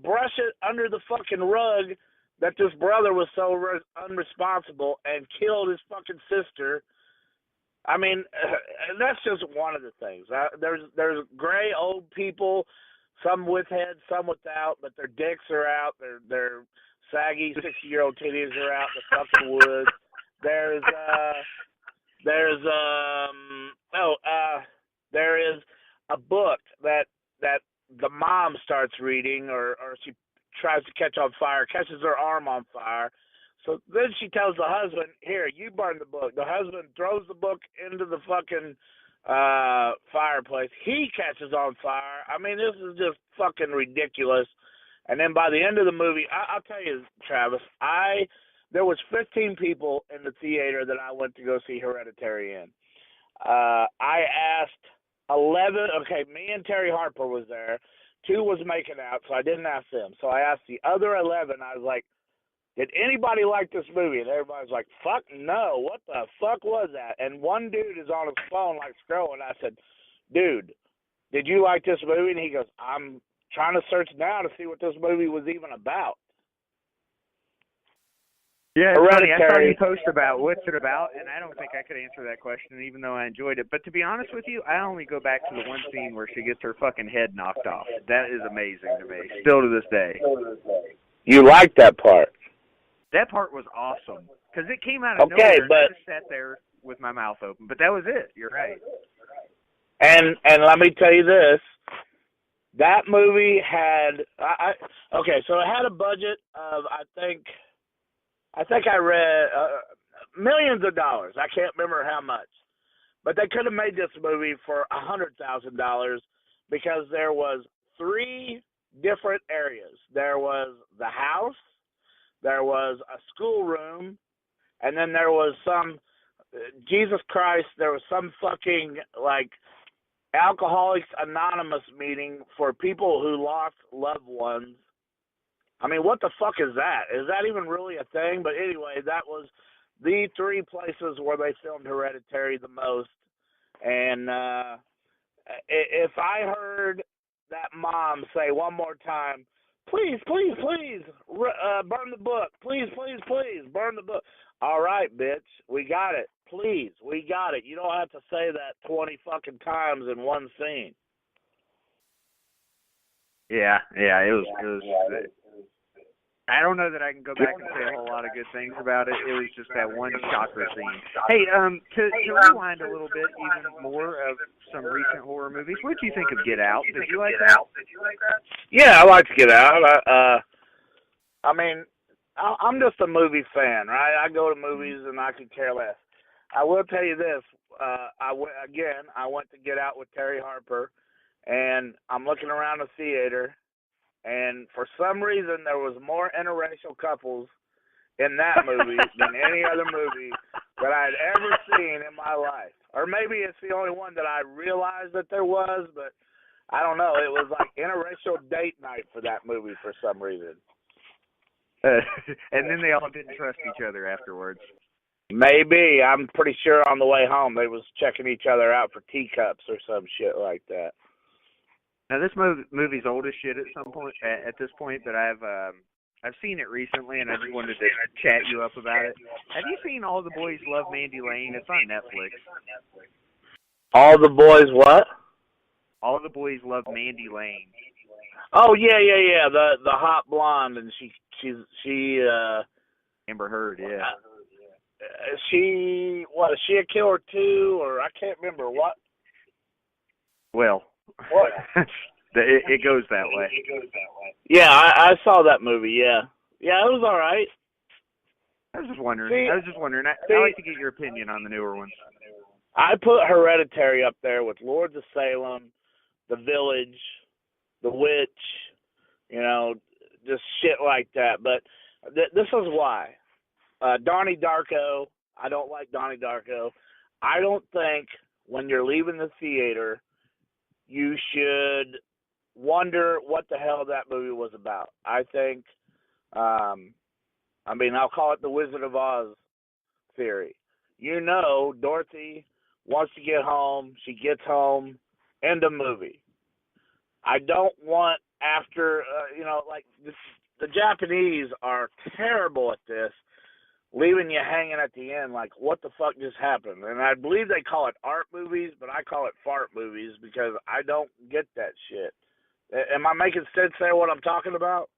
brush it under the fucking rug that this brother was so unresponsible and killed his fucking sister. I mean, that's just one of the things. There's gray old people, some with heads, some without, but their dicks are out. Their saggy 60-year-old titties are out in the fucking woods. There is a book that the mom starts reading, or she tries to catch on fire, catches her arm on fire. So then she tells the husband, here, you burn the book. The husband throws the book into the fucking fireplace. He catches on fire. I mean, this is just fucking ridiculous. And then by the end of the movie, I'll tell you, Travis, there was 15 people in the theater that I went to go see Hereditary in. I asked 11, okay, me and Terry Harper was there. 2 was making out, so I didn't ask them. So I asked the other 11, I was like, did anybody like this movie? And everybody's like, fuck no, what the fuck was that? And one dude is on his phone, like, scrolling. I said, dude, did you like this movie? And he goes, I'm trying to search now to see what this movie was even about. Yeah, it's funny. I saw you post about what's it about, and I don't think I could answer that question, even though I enjoyed it. But to be honest with you, I only go back to the one scene where she gets her fucking head knocked off. That is amazing to me, still to this day. You like that part? That part was awesome, because it came out of nowhere, and I just sat there with my mouth open. But that was it. You're right. And let me tell you this. That movie had okay, so it had a budget of I think I read millions of dollars. I can't remember how much, but they could have made this movie for $100,000 because there was 3 different areas. There was the house, there was a schoolroom, and then there was some Jesus Christ. There was some fucking like Alcoholics Anonymous meeting for people who lost loved ones. I mean, what the fuck is that? Is that even really a thing? But anyway, that was the 3 places where they filmed Hereditary the most. And if I heard that mom say one more time, please, please, please, burn the book. Please, please, please, burn the book. All right, bitch, we got it. Please, we got it. You don't have to say that 20 fucking times in one scene. Yeah, it was. I don't know that I can go back and say a whole lot of good things about it. It was just that one shocker scene. Hey, to rewind a little bit even more of some recent horror movies, what did you think of Get Out? Did you like that? Yeah, I liked Get Out. I mean, I'm just a movie fan, right? I go to movies and I could care less. I will tell you this. I went to Get Out with Terry Harper, and I'm looking around the theater, and for some reason there was more interracial couples in that movie than any other movie that I'd ever seen in my life. Or maybe it's the only one that I realized that there was, but I don't know. It was like interracial date night for that movie for some reason. And then they all didn't trust each other afterwards. Maybe. I'm pretty sure on the way home they was checking each other out for teacups or some shit like that. Now this movie's old as shit at this point, but I've seen it recently, and I just wanted to chat you up about it. Have you seen All the Boys Love Mandy Lane? It's on Netflix. All the Boys what? All the Boys Love Mandy Lane. Oh yeah. The hot blonde, and she Amber Heard, yeah. Is she a killer too, or I can't remember what? Well, what? it goes that way. Yeah, I saw that movie. Yeah, it was all right. I was just wondering. I like to get your opinion on the newer ones. I put Hereditary up there with Lords of Salem, The Village, The Witch, just shit like that. But this is why. Donnie Darko, I don't like Donnie Darko. I don't think when you're leaving the theater, you should wonder what the hell that movie was about. I think, I'll call it the Wizard of Oz theory. Dorothy wants to get home. She gets home. End of movie. I don't want after like this, the Japanese are terrible at this, leaving you hanging at the end like, what the fuck just happened? And I believe they call it art movies, but I call it fart movies because I don't get that shit. Am I making sense there what I'm talking about?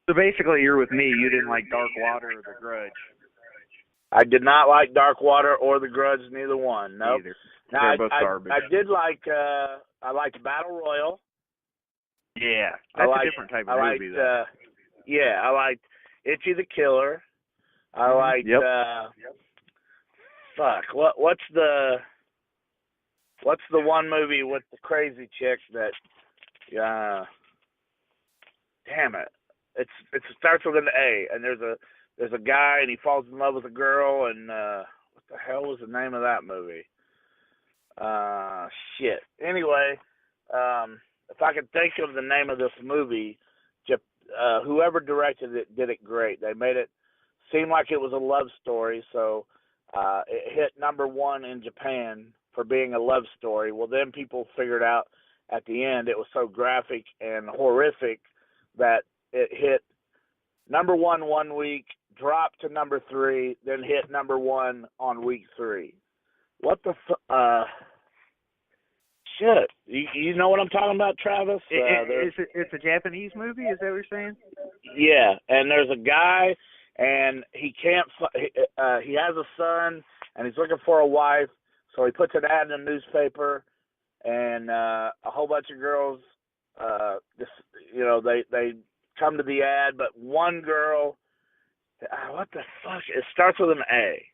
So basically you're with me. You didn't like Dark Water or The Grudge. I did not like Dark Water or The Grudge, neither one. No. Nope. Now, they're both garbage. I did like, I liked Battle Royal. Yeah, that's a different type of movie, though. Yeah, I liked Itchy the Killer. I liked, fuck, what's the one movie with the crazy chick that, damn it. It starts with an A, and there's a guy, and he falls in love with a girl, and, what the hell was the name of that movie? Shit. Anyway, if I could think of the name of this movie, whoever directed it did it great. They made it seem like it was a love story, so it hit #1 in Japan for being a love story. Well, then people figured out at the end it was so graphic and horrific that it hit #1 1 week, dropped to #3, then hit #1 on week 3. What the shit? You know what I'm talking about, Travis? It's a Japanese movie. Is that what you're saying? Yeah, and there's a guy, and he can't. He has a son, and he's looking for a wife. So he puts an ad in the newspaper, and a whole bunch of girls, they come to the ad, but one girl. What the fuck? It starts with an A.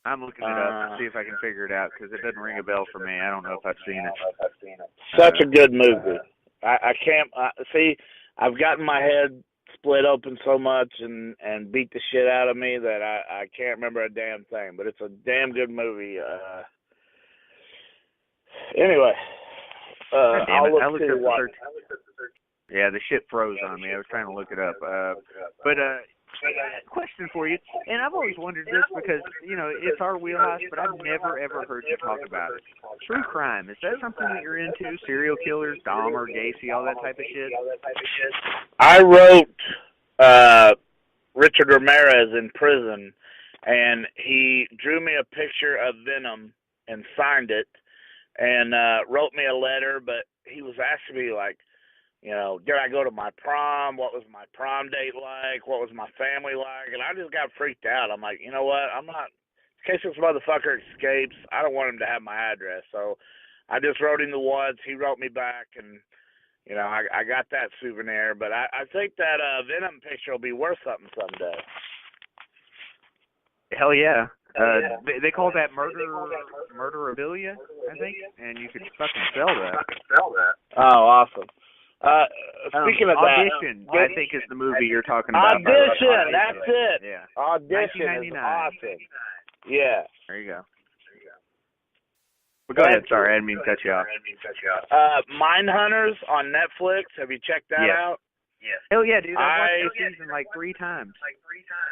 I'm looking it up to see if I can figure it out because it doesn't ring a bell for me. I don't know if I've seen it. Such a good movie. I can't see. I've gotten my head split open so much and beat the shit out of me that I can't remember a damn thing. But it's a damn good movie. Anyway, I'll look to watch. Yeah, the shit froze on me. I was trying to look it up. Question for you, and I've always wondered this because, it's our wheelhouse, but I've never, ever heard you talk about it. True crime, is that something that you're into? Serial killers, Dahmer, Gacy, all that type of shit? I wrote Richard Ramirez in prison, and he drew me a picture of Venom and signed it and wrote me a letter, but he was asking me, like, did I go to my prom? What was my prom date like? What was my family like? And I just got freaked out. I'm like, you know what? I'm not, in case this motherfucker escapes, I don't want him to have my address. So I just wrote him the once. He wrote me back, and, I got that souvenir. But I think that Venom picture will be worth something someday. Hell yeah. They call that murderabilia, I think, and you could fucking sell that. Oh, awesome. Speaking of Audition, I think is the movie you're talking about. Audition, that's it. Yeah. Audition is awesome. Yeah. There you go. But go ahead, sorry, I didn't mean to cut you off. Mindhunters on Netflix, have you checked that out? Yes. Hell yeah, dude. I've watched the season like 3 times.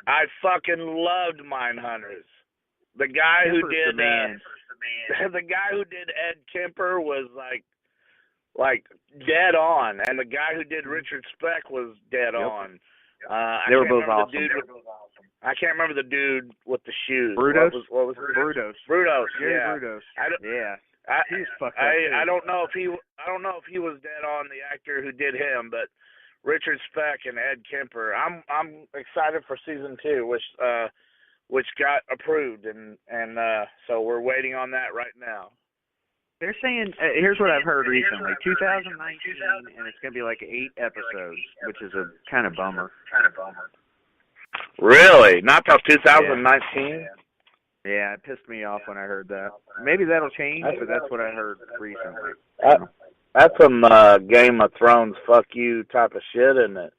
I fucking loved Mindhunters. The guy who did the guy who did Ed Kemper was like dead on, and the guy who did Richard Speck was dead on. They were both awesome. I can't remember the dude with the shoes. Brudos? What was Brudos. Brudos, yeah. Brudos. He's fucked up I don't know if he was dead on, the actor who did him, but Richard Speck and Ed Kemper. I'm excited for season 2, which got approved, and so we're waiting on that right now. They're saying, here's what I've heard recently, 2019, and it's going to be like 8 episodes, which is a kind of bummer. Really? Not till 2019? Yeah, it pissed me off when I heard that. Maybe that'll change, but that's what I heard recently. That's some Game of Thrones fuck you type of shit, isn't it?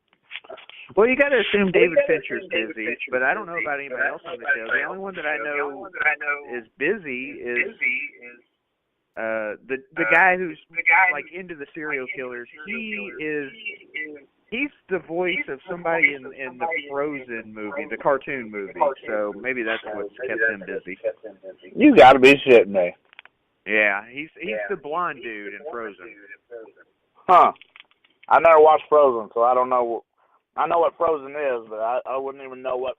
Well, you got to assume David Fincher's busy, but I don't know about anybody else on the show. The only one that I know is busy is the guy who's like into the serial killers. He's the voice of somebody in the Frozen movie, the cartoon movie. So maybe that's what's kept him busy. You got to be shitting me. Yeah, he's the blonde dude in Frozen. Huh. I never watched Frozen, so I don't know. I know what Frozen is, but I wouldn't even know what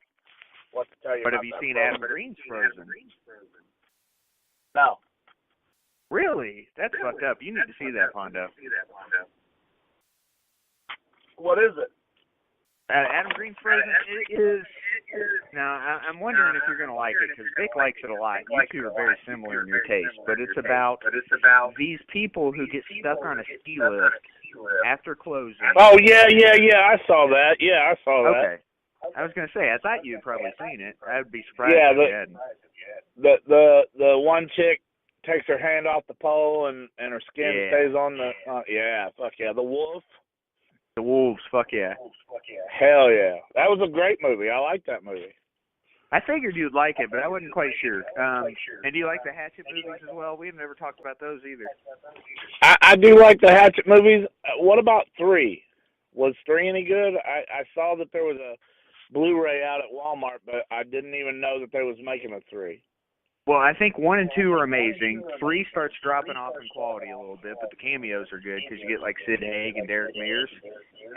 to tell you But about have you that seen Frozen. Adam Green's Frozen? No. Really? That's fucked up. You need to see that, Pondo. What is it? Adam Green's Frozen is. Now, I'm wondering if you're going to like it, because Vic likes it a lot. You two are very similar in your taste, but it's about these people who get stuck on a ski lift after closing. Oh, yeah, I saw that. Yeah, I saw that. Okay. I was going to say, I thought you'd probably seen it. I would be surprised if you hadn't. The one chick takes her hand off the pole and her skin stays on the... yeah, fuck yeah. The wolf. The Wolves, fuck yeah. Hell yeah. That was a great movie. I liked that movie. I figured you'd like it, but I wasn't quite sure. And do you like the Hatchet movies as well? We've never talked about those either. I do like the Hatchet movies. What about 3? Was 3 any good? I saw that there was a Blu-ray out at Walmart, but I didn't even know that they was making a 3. Well, I think 1 and 2 are amazing. 3 starts dropping off in quality a little bit, but the cameos are good because you get like Sid Haig and Derek Mears.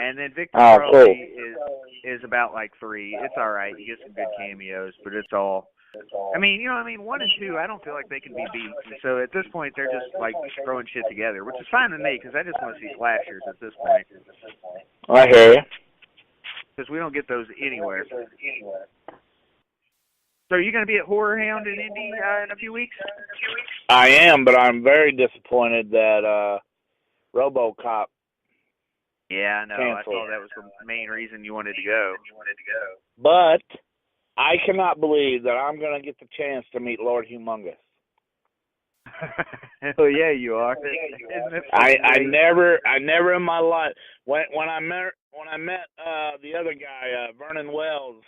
And then Victor Crowley is about like 3. It's all right. You get some good cameos, but it's all. I mean, 1 and 2, I don't feel like they can be beat. So at this point, they're just like throwing shit together, which is fine with me because I just want to see slashers at this point. I hear you. Because we don't get those anywhere. So are you going to be at Horror Hound in Indy in a few weeks? I am, but I'm very disappointed that RoboCop. Yeah, I know. Canceled. I saw that was the main reason you wanted to go. But I cannot believe that I'm going to get the chance to meet Lord Humongous. Hell yeah, you are. I never in my life when I met the other guy, Vernon Wells.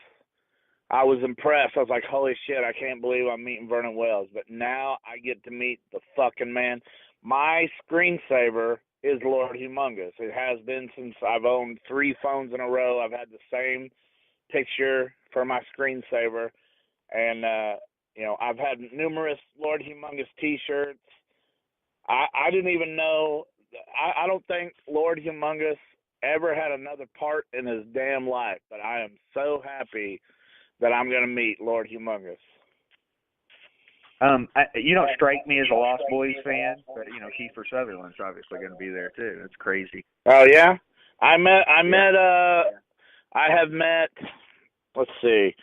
I was impressed. I was like, holy shit, I can't believe I'm meeting Vernon Wells. But now I get to meet the fucking man. My screensaver is Lord Humongous. It has been since I've owned 3 phones in a row. I've had the same picture for my screensaver. And, I've had numerous Lord Humongous T-shirts. I didn't even know. I don't think Lord Humongous ever had another part in his damn life. But I am so happy that I'm going to meet Lord Humongous. You don't strike me as a Lost Boys fan, but Kiefer Sutherland's obviously going to be there too. That's crazy. Oh yeah, I have met. Let's see,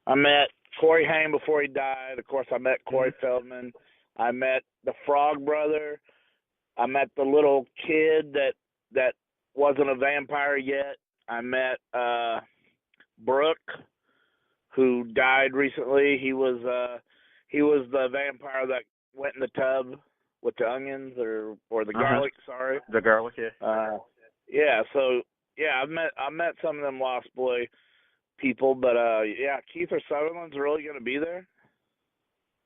I met Corey Haim before he died. Of course, I met Corey Feldman. I met the Frog Brother. I met the little kid that wasn't a vampire yet. I met Brooke, who died recently. He was the vampire that went in the tub with the onions or the garlic. Sorry, the garlic. Yeah. Yeah. So yeah, I met some of them Lost Boy people, but yeah, Kiefer Sutherland's really gonna be there.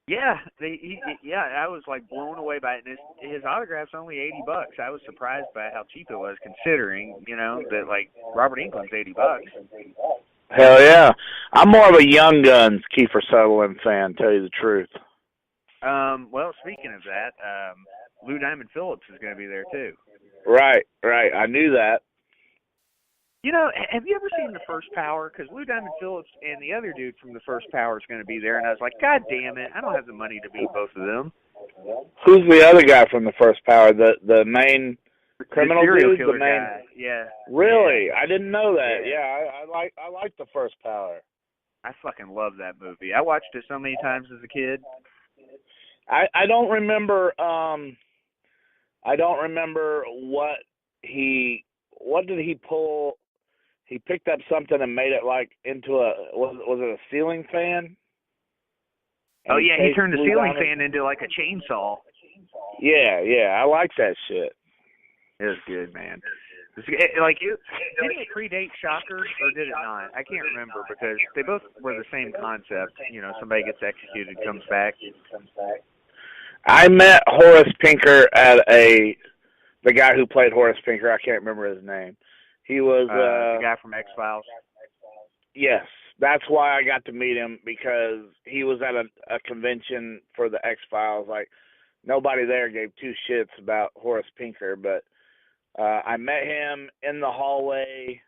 Yeah, I was like blown away by it. And his autograph's only $80. I was surprised by how cheap it was, considering that like Robert Englund's $80. Hell yeah. I'm more of a Young Guns Kiefer Sutherland fan, tell you the truth. Well, speaking of that, Lou Diamond Phillips is going to be there too. Right. I knew that. Have you ever seen The First Power? Because Lou Diamond Phillips and the other dude from The First Power is going to be there, and I was like, God damn it, I don't have the money to meet both of them. Who's the other guy from The First Power? The main criminal serial dude? Killer the main guy. Yeah. Really? Yeah. I didn't know that. Yeah, I like The First Power. I fucking love that movie. I watched it so many times as a kid. I don't remember what did he pull. He picked up something and made it like into was it a ceiling fan? Oh yeah, he turned the ceiling fan into like a chainsaw. Yeah, I like that shit. It was good, man. Didn't it predate Shocker, or did it not? I can't remember because they both were the same concept. Somebody gets executed, comes back. I met Horace Pinker at the guy who played Horace Pinker. I can't remember his name. He was the guy from X-Files. Yes, that's why I got to meet him, because he was at a convention for the X-Files. Like, nobody there gave 2 shits about Horace Pinker, but I met him in the hallway